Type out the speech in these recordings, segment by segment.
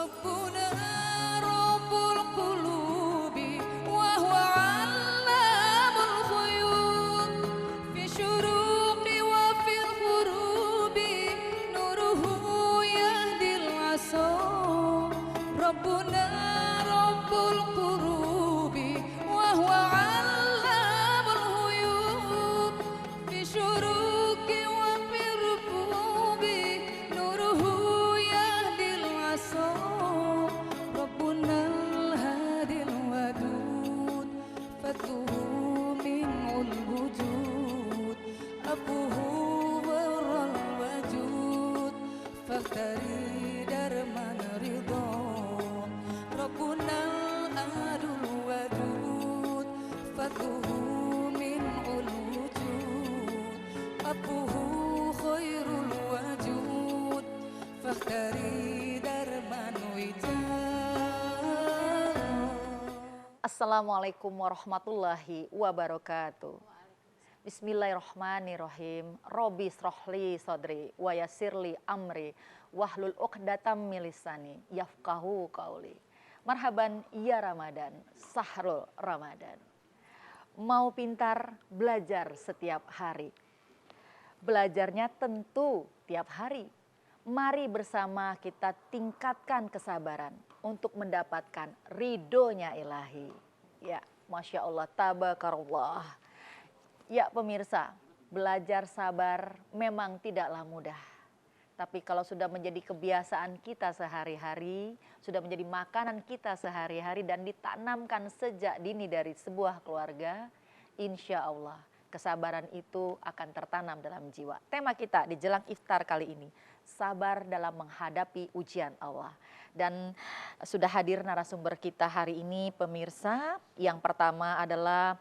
ربنا رب القلوب وهو علام الغيوب في الشروق وفي الغروب نوره يهدي العصا ربنا رب القلوب وهو علام الغيوب في الشروق وفي الغروب نوره يهدي العصا ربنا الهادي الودود فضله منه الوجود أبوه بر الوجود فاختاري درمان رضا ربنا الأحد الودود فضله منه الوجود أبوه خير الوجود فاختاري درمان وداد. Assalamualaikum warahmatullahi wabarakatuh. Bismillahirrahmanirrahim. Robi srohli sodri wa yasirli amri wahlul uqdatam milisani yafqahu qauli. Marhaban ya Ramadan, sahrul Ramadan. Mau pintar, belajar setiap hari. Belajarnya tentu tiap hari. Mari bersama kita tingkatkan kesabaran untuk mendapatkan ridhonya ilahi. Ya, Masya Allah, tabarakallah. Ya pemirsa, belajar sabar memang tidaklah mudah. Tapi kalau sudah menjadi kebiasaan kita sehari-hari, sudah menjadi makanan kita sehari-hari dan ditanamkan sejak dini dari sebuah keluarga, insya Allah kesabaran itu akan tertanam dalam jiwa. Tema kita di Jelang Iftar kali ini, sabar dalam menghadapi ujian Allah. Dan sudah hadir narasumber kita hari ini pemirsa. Yang pertama adalah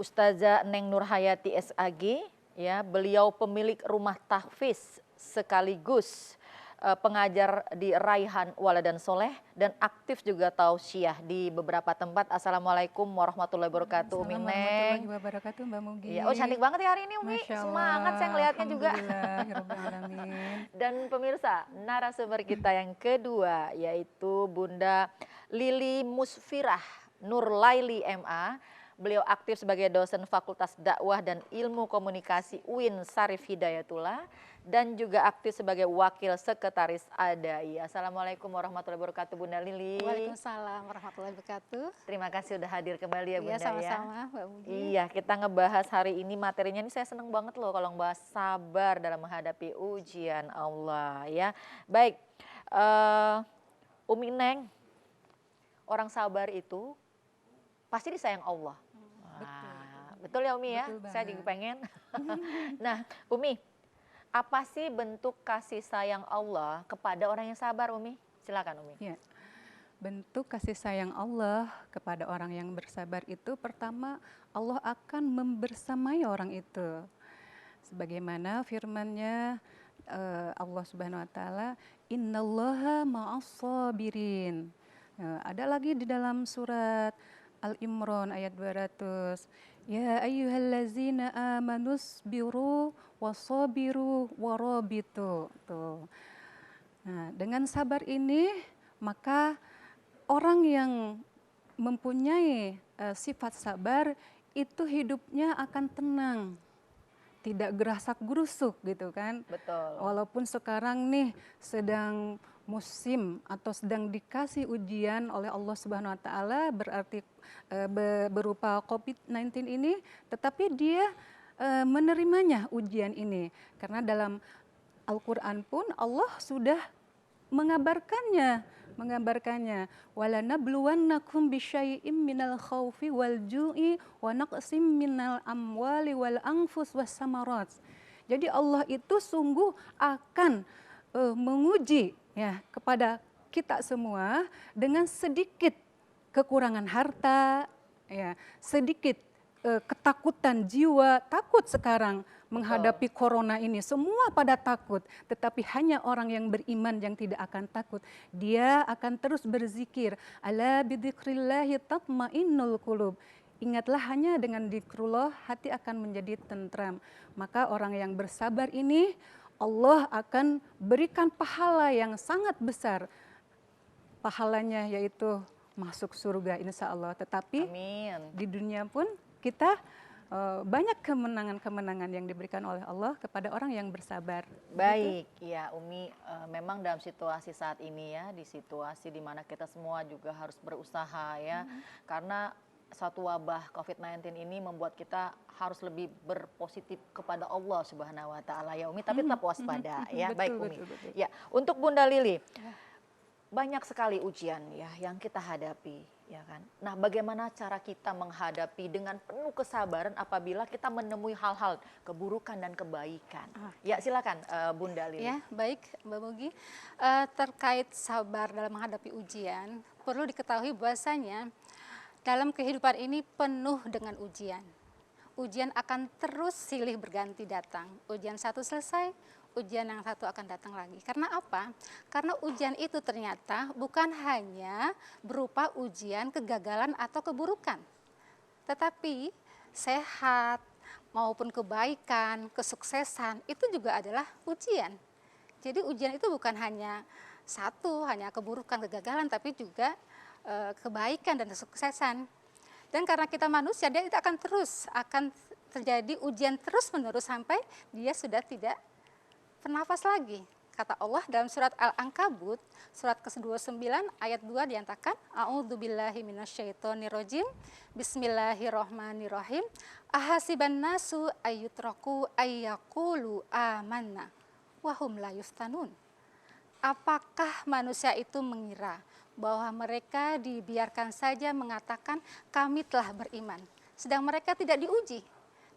Ustazah Neng Nurhayati SAG, ya, beliau pemilik rumah tahfiz sekaligus pengajar di Raihan Waladan Soleh dan aktif juga tausiah di beberapa tempat. Assalamualaikum warahmatullahi wabarakatuh, Umi Neng. Warahmatullahi wabarakatuh, Mbak Mugi. Ya, oh cantik banget ya hari ini Umi, Masya Allah, semangat saya ngelihatnya juga. Alhamdulillahirrahmanirrahim. Dan pemirsa, narasumber kita yang kedua yaitu Bunda Lili Musfirah Nurlaili MA. Beliau aktif sebagai dosen Fakultas Dakwah dan Ilmu Komunikasi UIN Syarif Hidayatullah dan juga aktif sebagai wakil sekretaris ADAI. Assalamualaikum warahmatullahi wabarakatuh Bunda Lili. Waalaikumsalam warahmatullahi wabarakatuh. Terima kasih sudah hadir kembali ya Bunda. Iya, sama-sama Mbak Mugi. Iya, kita ngebahas hari ini materinya ini saya seneng banget loh kalau ngebahas sabar dalam menghadapi ujian Allah ya. Baik, Umi Neng, orang sabar itu pasti disayang Allah. Betul ya Umi ya, Betul saya banget. juga pengen. Nah Umi, apa sih bentuk kasih sayang Allah kepada orang yang sabar Umi? Silakan Umi. Ya. Bentuk kasih sayang Allah kepada orang yang bersabar itu pertama Allah akan membersamai orang itu. Sebagaimana firman-Nya Allah Subhanahu wa taala, "Innallaha ma'as-sabirin." Ada lagi di dalam surat Al-Imran ayat 200. Ya ayyuhallazina amanusbiru wasabiru warabitu. Tuh. Nah, dengan sabar ini maka orang yang mempunyai sifat sabar itu hidupnya akan tenang. Tidak gerasak-gerusuk gitu kan. Betul. Walaupun sekarang nih sedang musim atau sedang dikasih ujian oleh Allah Subhanahu wa taala berarti berupa COVID-19 ini, tetapi dia menerimanya ujian ini karena dalam Al-Qur'an pun Allah sudah mengabarkannya walanabluwannakum bisyai'im minal khaufi wal ju'i wa naqsim minal amwali wal anfus was samarat. Jadi Allah itu sungguh akan menguji ya kepada kita semua dengan sedikit kekurangan harta, ya, sedikit ketakutan jiwa, takut sekarang menghadapi corona ini. Semua pada takut, tetapi hanya orang yang beriman yang tidak akan takut. Dia akan terus berzikir. Ala bidzikrillahi tatmainnul qulub. Ingatlah hanya dengan zikrullah hati akan menjadi tentram. Maka orang yang bersabar ini Allah akan berikan pahala yang sangat besar. pahalanya yaitu masuk surga insya Allah. Tetapi Amin. di dunia pun kita banyak kemenangan-kemenangan yang diberikan oleh Allah kepada orang yang bersabar. Baik, ya Umi, memang dalam situasi saat ini ya, di situasi di mana kita semua juga harus berusaha ya, karena suatu wabah COVID-19 ini membuat kita harus lebih berpositif kepada Allah Subhanahu Wa Taala ya Umi, tapi tetap waspada ya. Betul, Baik Umi. betul. Ya, untuk Bunda Lili, banyak sekali ujian ya yang kita hadapi, ya kan. Nah, bagaimana cara kita menghadapi dengan penuh kesabaran apabila kita menemui hal-hal keburukan dan kebaikan? Ya, silakan Bunda Lili. Ya, baik Mbak Mugi. Terkait sabar dalam menghadapi ujian, perlu diketahui bahwasanya dalam kehidupan ini penuh dengan ujian. Ujian akan terus silih berganti datang. Ujian satu selesai, ujian yang satu akan datang lagi. Karena apa? Karena ujian itu ternyata bukan hanya berupa ujian kegagalan atau keburukan, tetapi sehat maupun kebaikan, kesuksesan itu juga adalah ujian. Jadi ujian itu bukan hanya satu, hanya keburukan, kegagalan, tapi juga kebaikan dan kesuksesan. Dan karena kita manusia, dia akan terjadi ujian terus-menerus sampai dia sudah tidak bernafas lagi. Kata Allah dalam surat Al-Ankabut, surat ke-29 ayat 2 dinyatakan, A'udzubillahi minasyaitonirrajim, Bismillahirrahmanirrahim, Ahasiban nasu ayyutraku ayyakulu amanna, wahum la yuftanun. Apakah manusia itu mengira bahwa mereka dibiarkan saja mengatakan kami telah beriman, sedang mereka tidak diuji?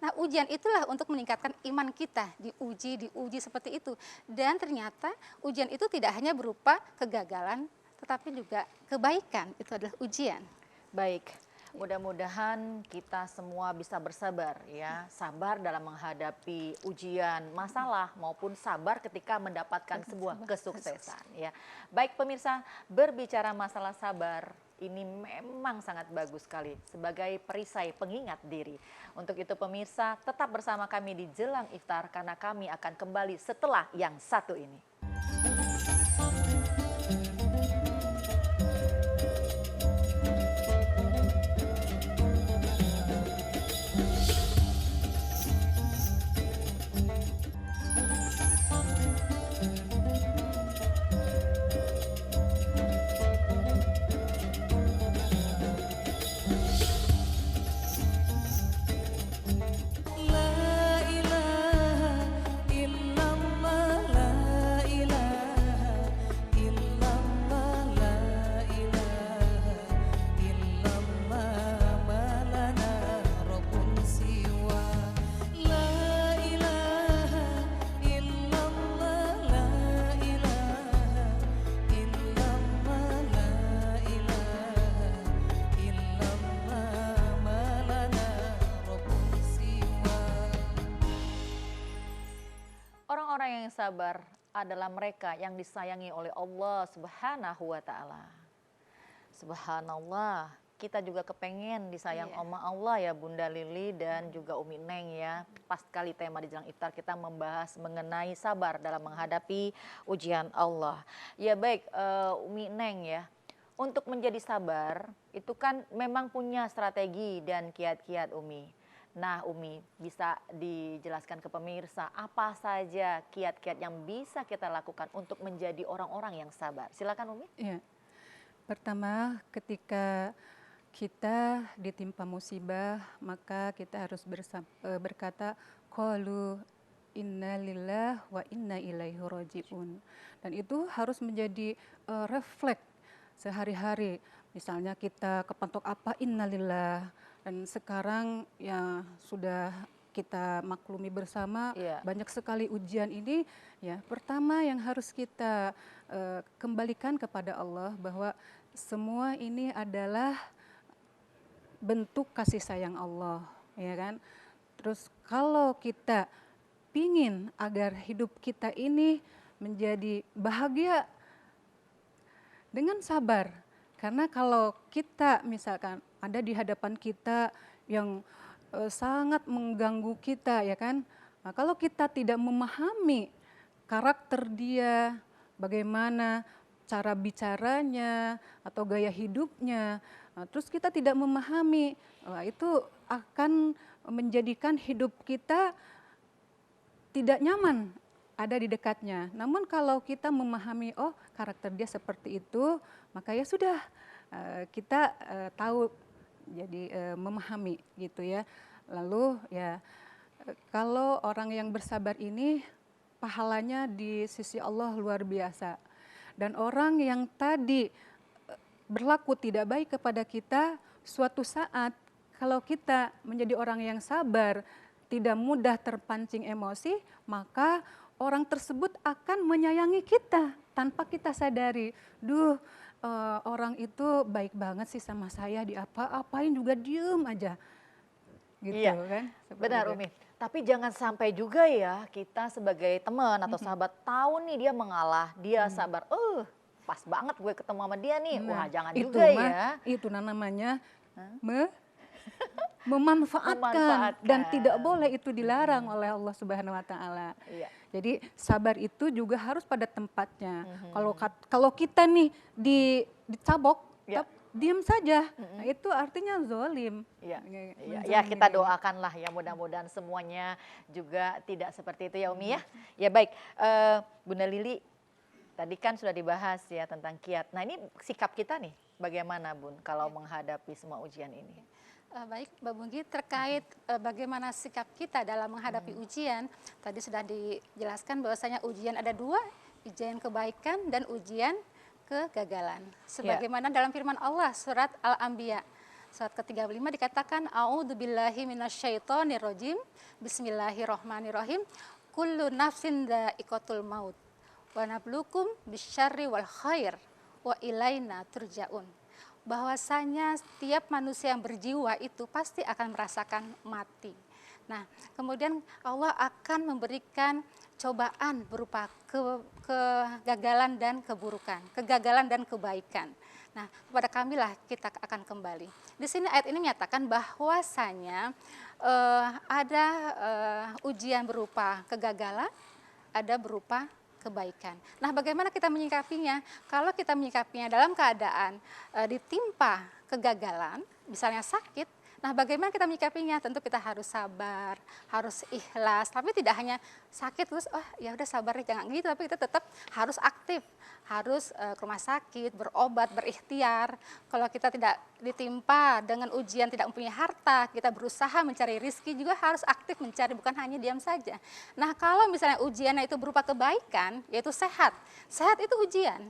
Nah, ujian itulah untuk meningkatkan iman kita, diuji seperti itu. Dan ternyata ujian itu tidak hanya berupa kegagalan, tetapi juga kebaikan, itu adalah ujian. Baik, mudah-mudahan kita semua bisa bersabar ya, sabar dalam menghadapi ujian, masalah maupun sabar ketika mendapatkan sebuah kesuksesan ya. Baik pemirsa, berbicara masalah sabar ini memang sangat bagus sekali sebagai perisai pengingat diri. Untuk itu pemirsa, tetap bersama kami di Jelang Iftar karena kami akan kembali setelah yang satu ini. La ilaha illallah, la ilaha illallah, la ilaha illallah, malana rabbun siwa. La ilaha illallah, la ilaha illallah, la ilaha illallah, malana rabbun siwa. Orang-orang yang sabar adalah mereka yang disayangi oleh Allah Subhanahu wa Ta'ala. Subhanallah, kita juga kepengen disayang Iya. sama Allah ya Bunda Lili dan juga Umi Neng ya. Pas kali tema di Jelang Iftar kita membahas mengenai sabar dalam menghadapi ujian Allah. Ya baik Umi Neng ya, untuk menjadi sabar itu kan memang punya strategi dan kiat-kiat Umi. Nah Umi, bisa dijelaskan ke pemirsa apa saja kiat-kiat yang bisa kita lakukan untuk menjadi orang-orang yang sabar? Silakan Umi. Ya. Pertama, ketika kita ditimpa musibah, maka kita harus berkata, qalu inna lillah wa inna ilaihi rajiun. Dan itu harus menjadi refleks sehari-hari. Misalnya kita kepentok apa, innalillah. Dan sekarang ya sudah kita maklumi bersama, Iya. banyak sekali ujian ini. Ya, pertama yang harus kita kembalikan kepada Allah bahwa semua ini adalah bentuk kasih sayang Allah, ya kan? Terus kalau kita pingin agar hidup kita ini menjadi bahagia dengan sabar, karena kalau kita misalkan ada di hadapan kita yang sangat mengganggu kita, ya kan? Nah, kalau kita tidak memahami karakter dia, bagaimana cara bicaranya atau gaya hidupnya. Nah, terus kita tidak memahami, wah, itu akan menjadikan hidup kita tidak nyaman ada di dekatnya. Namun kalau kita memahami, oh karakter dia seperti itu, maka ya sudah, kita tahu, jadi memahami gitu ya. Lalu ya kalau orang yang bersabar ini pahalanya di sisi Allah luar biasa. Dan orang yang tadi berlaku tidak baik kepada kita, suatu saat kalau kita menjadi orang yang sabar, tidak mudah terpancing emosi, maka orang tersebut akan menyayangi kita tanpa kita sadari. Duh, orang itu baik banget sih sama saya, diapa-apain juga diem aja. Gitu Iya, kan? Seperti benar itu. Umi. Tapi jangan sampai juga ya kita sebagai teman atau sahabat tahu nih dia mengalah, dia sabar. Pas banget gue ketemu sama dia nih. Wah, Nah, jangan itu juga ya. itu namanya memanfaatkan, dan tidak boleh itu dilarang oleh Allah Subhanahu wa taala. Iya. Jadi sabar itu juga harus pada tempatnya. Kalau kita nih dicabok, Ya. diam saja. Nah, itu artinya zolim. Iya, iya, Menzalimi ya kita diri. doakanlah ya mudah-mudahan semuanya juga tidak seperti itu ya Umi ya. Ya baik, Bunda Lili tadi kan sudah dibahas ya tentang kiat. Nah ini sikap kita nih bagaimana Bun kalau menghadapi semua ujian ini? Baik, Mbak Bungki, terkait bagaimana sikap kita dalam menghadapi ujian, tadi sudah dijelaskan bahwasanya ujian ada dua, ujian kebaikan dan ujian kegagalan. Sebagaimana dalam firman Allah surat Al-Anbiya, surat ke-35 dikatakan, A'udzubillahi minasyaitonirrajim, Bismillahirrahmanirrahim, Kullu nafsin dha'iqatul maut, wa nablukum bisyarri wal khair, wa ilaina turja'un. Bahwasanya setiap manusia yang berjiwa itu pasti akan merasakan mati. Nah, kemudian Allah akan memberikan cobaan berupa kegagalan dan keburukan, kegagalan dan kebaikan. Nah, kepada kamilah kita akan kembali. Di sini ayat ini menyatakan bahwasanya ada ujian berupa kegagalan, ada berupa kebaikan. Nah, bagaimana kita menyikapinya? Kalau kita menyikapinya dalam keadaan ditimpa kegagalan, misalnya sakit, nah bagaimana kita menyikapinya? Tentu kita harus sabar, harus ikhlas, tapi tidak hanya sakit terus, oh ya udah sabar, jangan gitu, tapi kita tetap harus aktif, harus ke rumah sakit, berobat, berikhtiar. Kalau kita tidak ditimpa dengan ujian, tidak mempunyai harta, kita berusaha mencari rizki, juga harus aktif mencari, bukan hanya diam saja. Nah, kalau misalnya ujiannya itu berupa kebaikan, yaitu sehat, sehat itu ujian.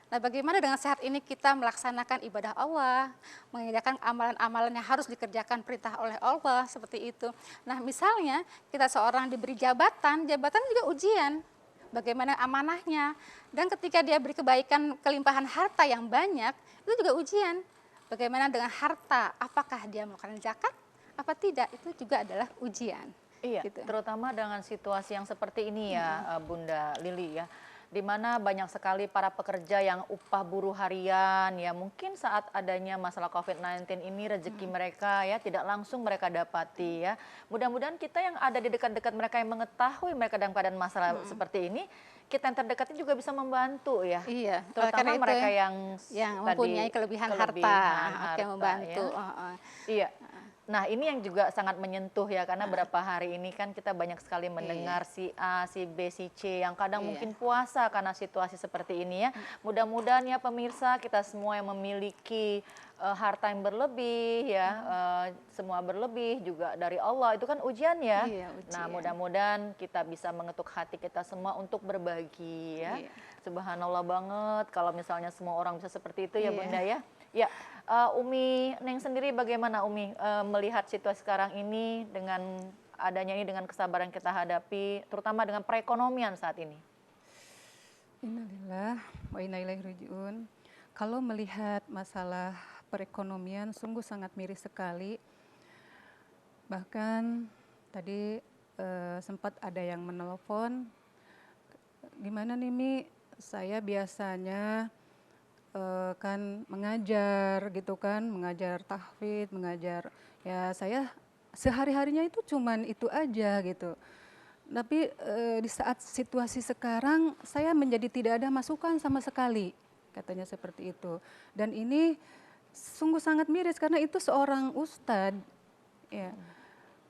Nah, bagaimana dengan sehat ini kita melaksanakan ibadah Allah, mengerjakan amalan-amalan yang harus dikerjakan perintah oleh Allah, seperti itu. Nah, misalnya kita seorang diberi jabatan, jabatan juga ujian. Bagaimana amanahnya, dan ketika dia beri kebaikan, kelimpahan harta yang banyak, itu juga ujian. Bagaimana dengan harta, apakah dia melakukan zakat, apa tidak, itu juga adalah ujian. Iya, Gitu. terutama dengan situasi yang seperti ini ya Bunda Lili ya. Di mana banyak sekali para pekerja yang upah buruh harian ya, mungkin saat adanya masalah COVID-19 ini rezeki mereka ya tidak langsung mereka dapati ya. Mudah-mudahan kita yang ada di dekat-dekat mereka yang mengetahui mereka dalam keadaan masalah seperti ini, kita yang terdekatnya juga bisa membantu ya. Iya, Terutama karena itu mereka yang mempunyai kelebihan harta, yang membantu. ya. Iya. Nah ini yang juga sangat menyentuh ya, karena berapa hari ini kan kita banyak sekali mendengar si A, si B, si C yang kadang mungkin puasa karena situasi seperti ini ya. Mudah-mudahan ya pemirsa, kita semua yang memiliki harta yang berlebih ya, semua berlebih juga dari Allah, itu kan ujian ya. Iya, ujian. Nah mudah-mudahan kita bisa mengetuk hati kita semua untuk berbagi ya. Iya. Subhanallah banget kalau misalnya semua orang bisa seperti itu ya Iya. Bunda ya. Ya, Umi Neng sendiri bagaimana Umi melihat situasi sekarang ini dengan adanya ini, dengan kesabaran kita hadapi, terutama dengan perekonomian saat ini? Innalillah wa inna ilaihi raji'un. Kalau melihat masalah perekonomian sungguh sangat miris sekali. Bahkan tadi sempat ada yang menelpon, gimana nih Mi, saya biasanya kan mengajar gitu kan, mengajar tahfidz, mengajar, ya saya sehari-harinya itu cuman itu aja gitu. Tapi di saat situasi sekarang saya menjadi tidak ada masukan sama sekali katanya seperti itu. Dan ini sungguh sangat miris karena itu seorang ustadz. Ya,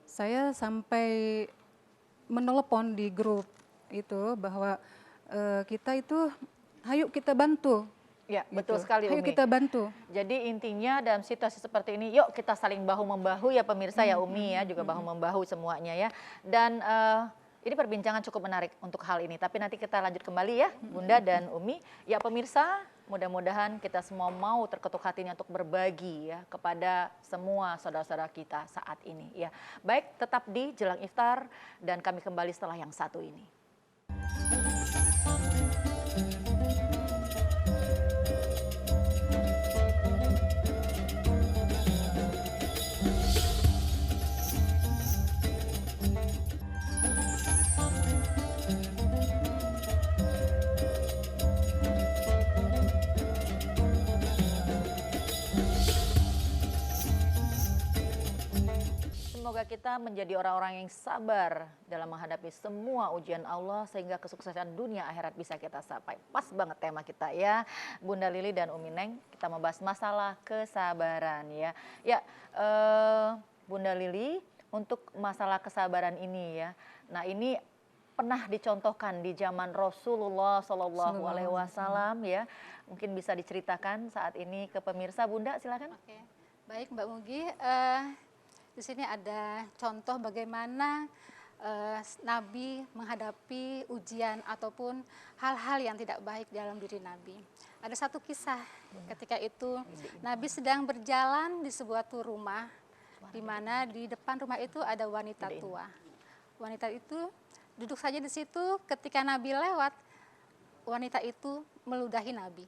saya sampai menelepon di grup itu bahwa kita itu, ayo kita bantu. Ya, Gitu. betul sekali Ayo Umi. kita bantu. Jadi intinya dalam situasi seperti ini, yuk kita saling bahu-membahu ya pemirsa ya Umi ya, juga bahu-membahu semuanya ya. Dan ini perbincangan cukup menarik untuk hal ini, tapi nanti kita lanjut kembali ya Bunda dan Umi. Ya pemirsa, mudah-mudahan kita semua mau terketuk hatinya untuk berbagi ya kepada semua saudara-saudara kita saat ini ya. Baik, tetap di Jelang Iftar dan kami kembali setelah yang satu ini. Semoga kita menjadi orang-orang yang sabar dalam menghadapi semua ujian Allah sehingga kesuksesan dunia akhirat bisa kita capai. Pas banget tema kita ya, Bunda Lili dan Umi Neng, kita membahas masalah kesabaran ya. Ya, Bunda Lili, untuk masalah kesabaran ini ya. Nah, ini pernah dicontohkan di zaman Rasulullah Shallallahu Alaihi Wasallam ya. Mungkin bisa diceritakan saat ini ke pemirsa, Bunda, silakan. Oke, baik Mbak Mugi. Di sini ada contoh bagaimana Nabi menghadapi ujian ataupun hal-hal yang tidak baik dalam diri Nabi. Ada satu kisah ketika itu Nabi sedang berjalan di sebuah rumah, di mana di depan rumah itu ada wanita tua. Wanita itu duduk saja di situ, ketika Nabi lewat, wanita itu meludahi Nabi.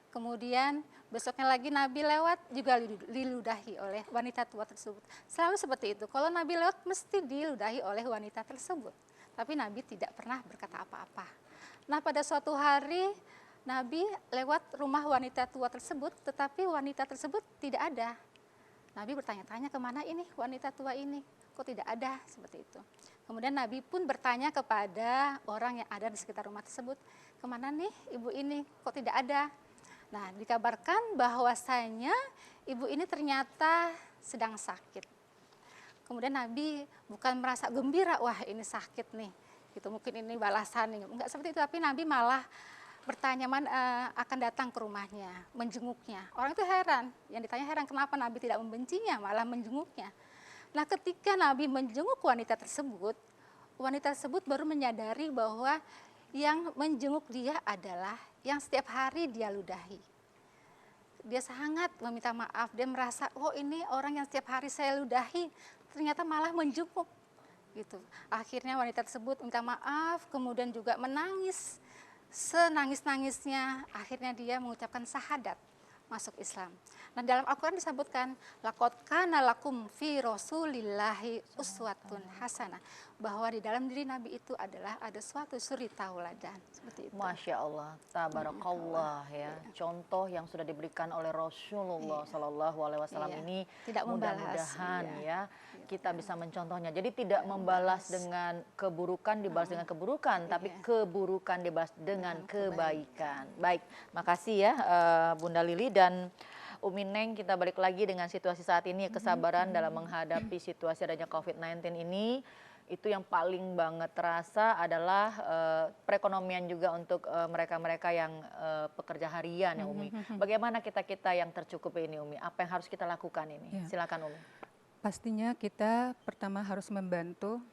Kemudian besoknya lagi Nabi lewat juga diludahi oleh wanita tua tersebut. Selalu seperti itu. Kalau Nabi lewat mesti diludahi oleh wanita tersebut. Tapi Nabi tidak pernah berkata apa-apa. Nah, pada suatu hari Nabi lewat rumah wanita tua tersebut, tetapi wanita tersebut tidak ada. Nabi bertanya-tanya, kemana ini wanita tua ini? Kok tidak ada? Seperti itu. Kemudian Nabi pun bertanya kepada orang yang ada di sekitar rumah tersebut, kemana nih ibu ini? Kok tidak ada? Nah, dikabarkan bahwasanya ibu ini ternyata sedang sakit. Kemudian Nabi bukan merasa gembira, wah ini sakit nih, gitu, mungkin ini balasan nih. Enggak seperti itu, tapi Nabi malah bertanya akan datang ke rumahnya, menjenguknya. Orang itu heran, yang ditanya heran kenapa Nabi tidak membencinya, malah menjenguknya. Nah, ketika Nabi menjenguk wanita tersebut baru menyadari bahwa yang menjenguk dia adalah yang setiap hari dia ludahi. Dia sangat meminta maaf, dia merasa, oh ini orang yang setiap hari saya ludahi, ternyata malah menjenguk. Gitu. Akhirnya wanita tersebut minta maaf, kemudian juga menangis, senangis-nangisnya, akhirnya dia mengucapkan syahadat, masuk Islam. Nah, dalam Al-Quran disebutkan, laqad kana lakum fi rasulillahi uswatun hasanah, bahwa di dalam diri Nabi itu adalah ada suatu suri tauladan. Seperti itu. Masya Allah, tabarakallah ya. Contoh yang sudah diberikan oleh Rasulullah Sallallahu Alaihi Wasallam ini tidak mudah-mudahan ya kita bisa mencontohnya. Jadi tidak membalas dengan keburukan dibalas dengan keburukan, tapi keburukan dibalas dengan kebaikan. Baik, makasih ya Bunda Lili dan Umi Neng. Kita balik lagi dengan situasi saat ini, kesabaran dalam menghadapi situasi adanya COVID-19 ini. Itu yang paling banget terasa adalah perekonomian juga untuk mereka-mereka yang pekerja harian ya Umi. Bagaimana kita yang tercukupi ini Umi? Apa yang harus kita lakukan ini? Silakan Umi. Pastinya kita pertama harus membantu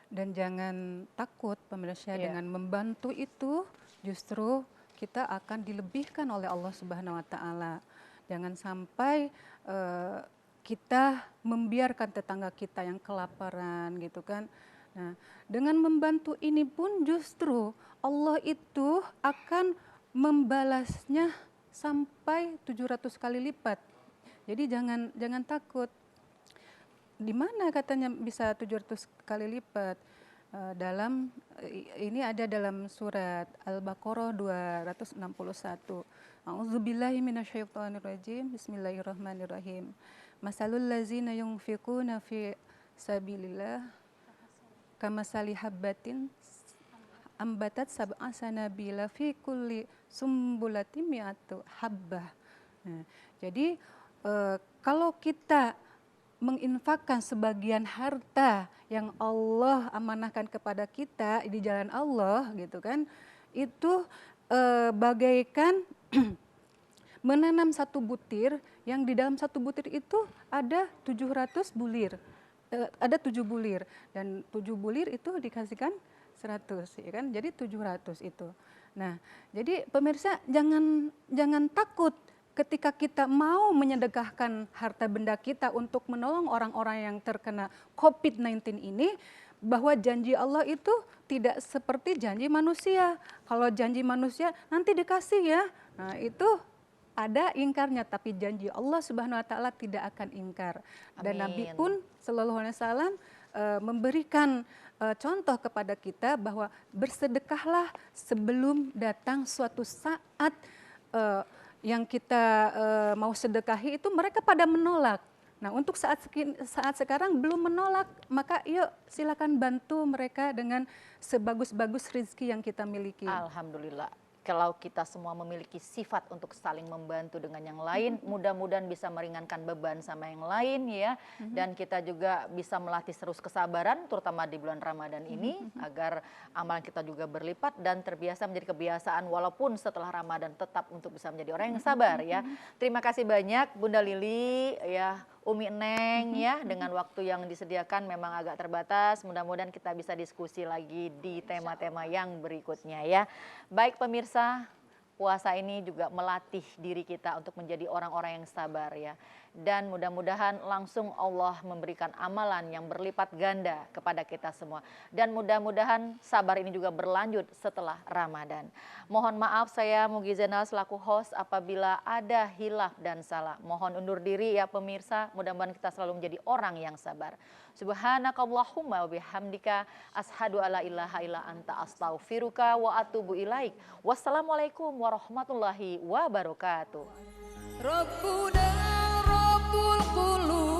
dan jangan takut pemirsa, dengan membantu itu justru kita akan dilebihkan oleh Allah Subhanahu wa taala. Jangan sampai kita membiarkan tetangga kita yang kelaparan gitu kan. Nah, dengan membantu ini pun justru Allah itu akan membalasnya sampai 700 kali lipat. Jadi jangan takut. Di mana katanya bisa 700 kali lipat? Ini ada dalam surat Al-Baqarah 261. A'udzubillahi minasyaitonirrajim. Bismillahirrahmanirrahim. Masalul ladzina yunfiquna fi sabilillah kamasali habbatin ambatat sab'a sanabila fi kulli sumbulatin mi'atu habbah. Nah, jadi kalau kita menginfakkan sebagian harta yang Allah amanahkan kepada kita di jalan Allah gitu kan, itu bagaikan menanam satu butir yang di dalam satu butir itu ada 700 bulir. Ada 7 bulir dan 7 bulir itu dikasihkan 100 ya kan. Jadi 700 itu. Nah, jadi pemirsa jangan takut ketika kita mau menyedekahkan harta benda kita untuk menolong orang-orang yang terkena COVID-19 ini, bahwa janji Allah itu tidak seperti janji manusia. Kalau janji manusia nanti dikasih ya. Nah, itu ada ingkarnya, tapi janji Allah Subhanahu wa taala tidak akan ingkar. Dan Nabi pun sallallahu alaihi wasallam memberikan contoh kepada kita bahwa bersedekahlah sebelum datang suatu saat yang kita mau sedekahi itu mereka pada menolak. Nah, untuk saat sekarang belum menolak, maka yuk silakan bantu mereka dengan sebagus-bagus rezeki yang kita miliki. Alhamdulillah. Kalau kita semua memiliki sifat untuk saling membantu dengan yang lain, mudah-mudahan bisa meringankan beban sama yang lain ya. Dan kita juga bisa melatih terus kesabaran, terutama di bulan Ramadan ini, agar amalan kita juga berlipat dan terbiasa menjadi kebiasaan walaupun setelah Ramadan tetap untuk bisa menjadi orang yang sabar ya. Terima kasih banyak Bunda Lili ya, Umi Neng ya, dengan waktu yang disediakan memang agak terbatas. Mudah-mudahan kita bisa diskusi lagi di tema-tema yang berikutnya ya. Baik pemirsa, puasa ini juga melatih diri kita untuk menjadi orang-orang yang sabar ya. Dan mudah-mudahan langsung Allah memberikan amalan yang berlipat ganda kepada kita semua. Dan mudah-mudahan sabar ini juga berlanjut setelah Ramadan. Mohon maaf saya Mugi Zainal selaku host apabila ada hilaf dan salah. Mohon undur diri ya pemirsa, mudah-mudahan kita selalu menjadi orang yang sabar. Subhanakallahumma wa bihamdika ashadu alla ilaha illa anta astaghfiruka wa atubu ilaik. Wassalamualaikum warahmatullahi wabarakatuh. Rabbuna Rabbul Qulub